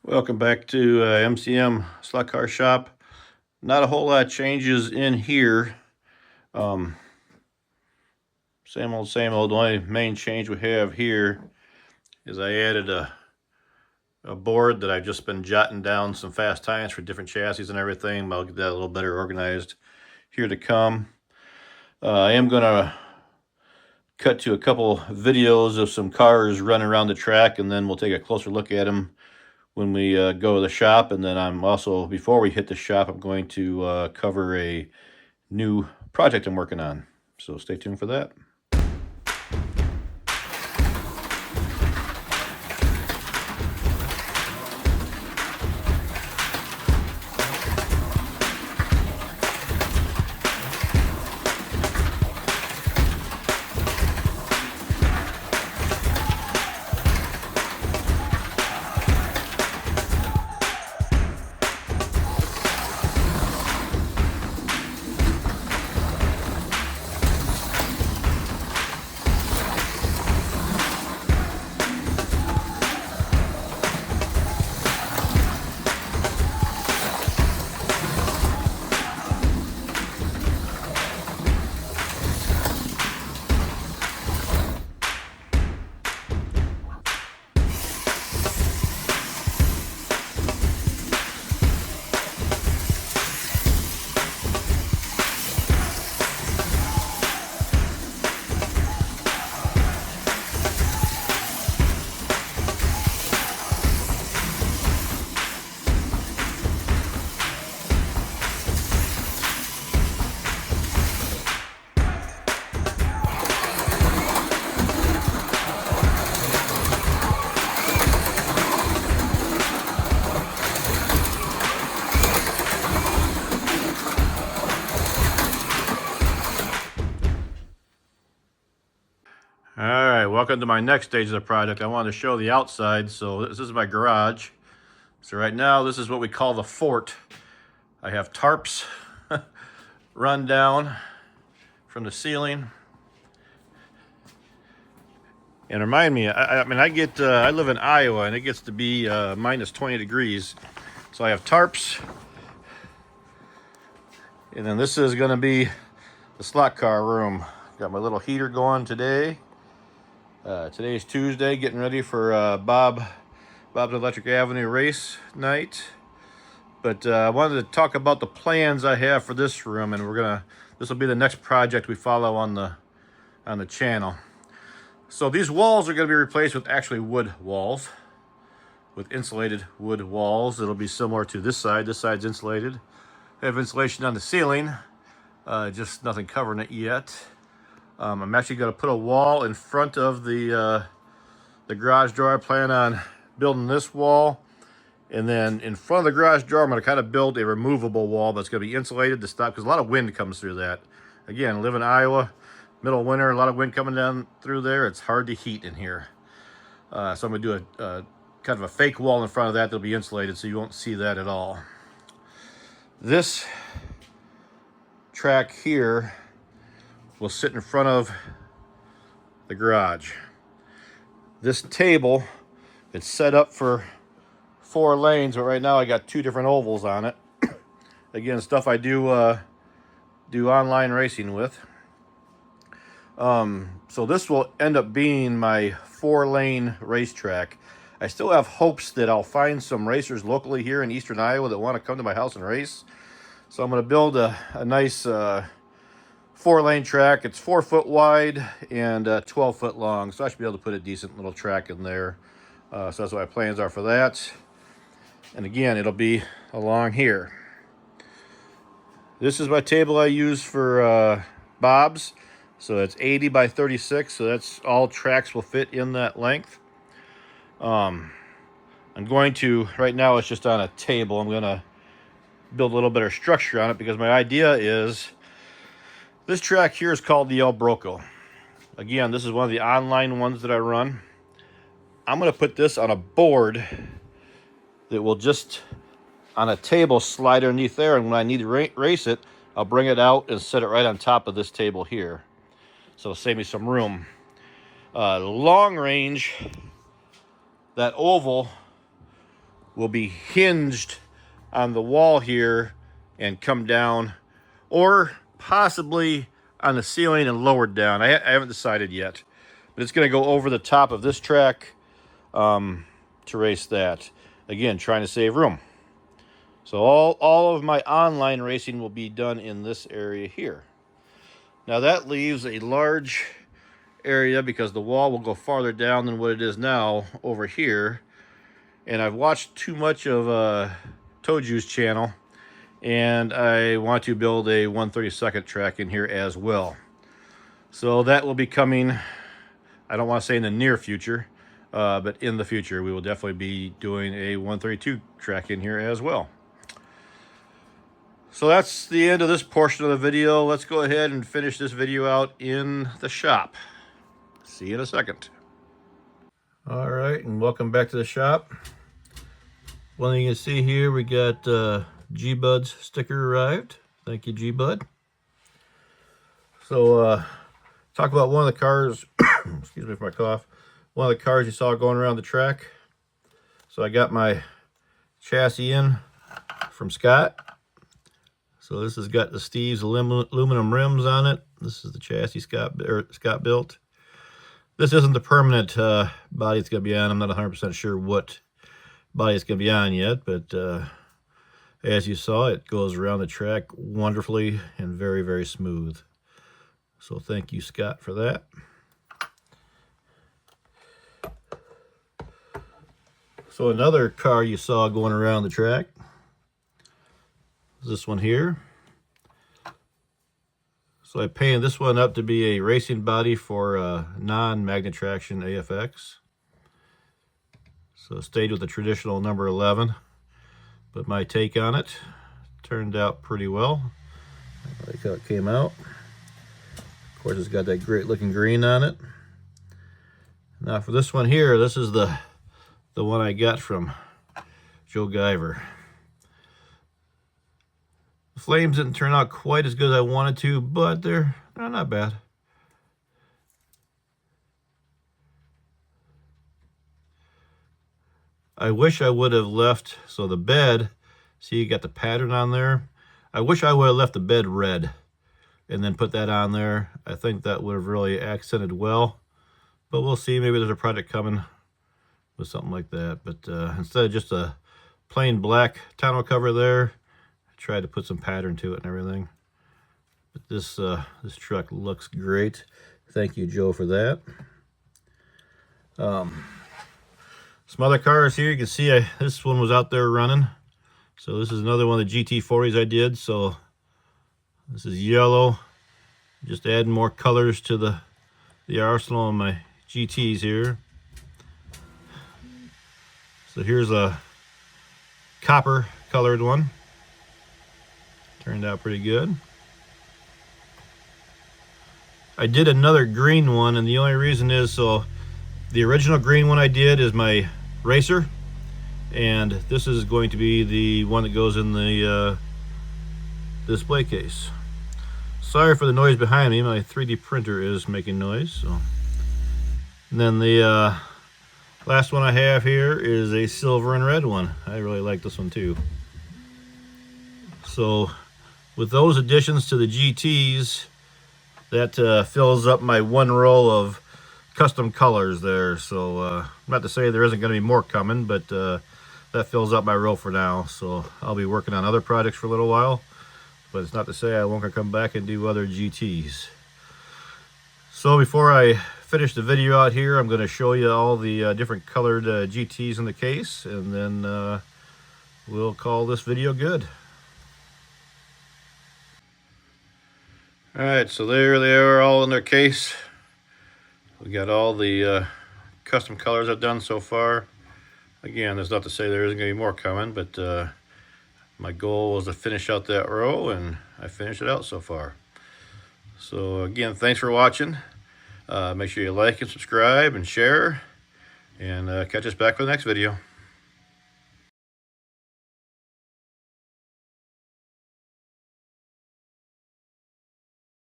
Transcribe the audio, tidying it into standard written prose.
Welcome back to MCM Slot Car Shop. Not a whole lot of changes in here. Same old, same old. The only main change we have here is I added a board that I've just been jotting down some fast times for different chassis and everything. I'll get that a little better organized here to come. I am going to cut to a couple videos of some cars running around the track, and then we'll take a closer look at them when we go to the shop. And then I'm also, before we hit the shop, I'm going to cover a new project I'm working on. So stay tuned for that. All right, welcome to my next stage of the project. I wanted to show the outside. So this is my garage. So right now, this is what we call the fort. I have tarps run down from the ceiling. And remind me, I live in Iowa, and it gets to be minus 20 degrees. So I have tarps. And then this is going to be the slot car room. Got my little heater going today. Today's Tuesday, getting ready for Bob's Electric Avenue race night. But I wanted to talk about the plans I have for this room, and this will be the next project we follow on the channel. So these walls are going to be replaced with actually wood walls, with insulated wood walls. It'll be similar to this side. This side's insulated. I have insulation on the ceiling, just nothing covering it yet. I'm actually going to put a wall in front of the garage door. I plan on building this wall, and then in front of the garage door, I'm going to kind of build a removable wall that's going to be insulated to stop, because a lot of wind comes through that. Again, I live in Iowa, middle of winter, a lot of wind coming down through there. It's hard to heat in here. So I'm going to do a kind of a fake wall in front of that that'll be insulated, so you won't see that at all. This track here will sit in front of the garage. This table, it's set up for 4 lanes, but right now I got 2 different ovals on it. Again, stuff I do online racing with. So this will end up being my 4-lane racetrack. I still have hopes that I'll find some racers locally here in eastern Iowa that want to come to my house and race. So I'm going to build a nice 4-lane track. It's 4 foot wide and 12 foot long, so I should be able to put a decent little track in there. So that's what my plans are for that. And again, it'll be along here. This is my table I use for Bob's. So it's 80 by 36, so that's all tracks will fit in that length. I'm going to, right now it's just on a table. I'm going to build a little better structure on it, because my idea is, this track here is called the El Broco. Again, this is one of the online ones that I run. I'm going to put this on a board that will just, on a table, slide underneath there. And when I need to race it, I'll bring it out and set it right on top of this table here. So it'll save me some room. Long range, that oval will be hinged on the wall here and come down, or possibly on the ceiling and lowered down. I haven't decided yet, but it's going to go over the top of this track to race that. Again, trying to save room. So all of my online racing will be done in this area here. Now that leaves a large area, because the wall will go farther down than what it is now over here. And I've watched too much of Toju's channel, and I want to build a 1/32 track in here as well. So that will be coming, I don't want to say in the near future, but in the future we will definitely be doing a 132 track in here as well. So that's the end of this portion of the video. Let's go ahead and finish this video out in the shop. See you in a second. All right, and welcome back to the shop. One thing you can see here, we got G-Bud's sticker arrived. Thank you, G-Bud. So talk about one of the cars, excuse me for my cough, one of the cars you saw going around the track. So I got my chassis in from Scott. So this has got the Steve's aluminum rims on it. This is the chassis Scott built. This isn't the permanent body it's going to be on. I'm not 100% sure what body it's going to be on yet, but as you saw, it goes around the track wonderfully and very, very smooth. So thank you, Scott, for that. So another car you saw going around the track, this one here. So I painted this one up to be a racing body for non-magnet traction AFX. So stayed with the traditional number 11, but my take on it turned out pretty well. I like how it came out. Of course, it's got that great looking green on it. Now for this one here, this is the one I got from Joe Guyver. The flames didn't turn out quite as good as I wanted to, but they're not bad. I wish I would have left, so the bed, see you got the pattern on there. I wish I would have left the bed red and then put that on there. I think that would have really accented well, but we'll see. Maybe there's a project coming with something like that. But instead of just a plain black tonneau cover there, tried to put some pattern to it and everything. But this truck looks great. Thank you, Joe, for that. Some other cars here. You can see this one was out there running. So this is another one of the GT40s I did. So this is yellow. Just adding more colors to the arsenal on my GTs here. So here's a copper colored one. Turned out pretty good. I did another green one, and the only reason is, so the original green one I did is my racer, and this is going to be the one that goes in the display case. Sorry for the noise behind me, my 3D printer is making noise. So, and then the last one I have here is a silver and red one. I really like this one too. So with those additions to the GTs, that fills up my one row of custom colors there. So not to say there isn't going to be more coming, but that fills up my row for now. So I'll be working on other projects for a little while, but it's not to say I won't come back and do other GTs. So before I finish the video out here, I'm going to show you all the different colored GTs in the case, and then we'll call this video good. Alright, so there they are, all in their case. We got all the custom colors I've done so far. Again, there's not to say there isn't going to be more coming, but my goal was to finish out that row, and I finished it out so far. So again, thanks for watching. Make sure you like and subscribe and share, and catch us back for the next video.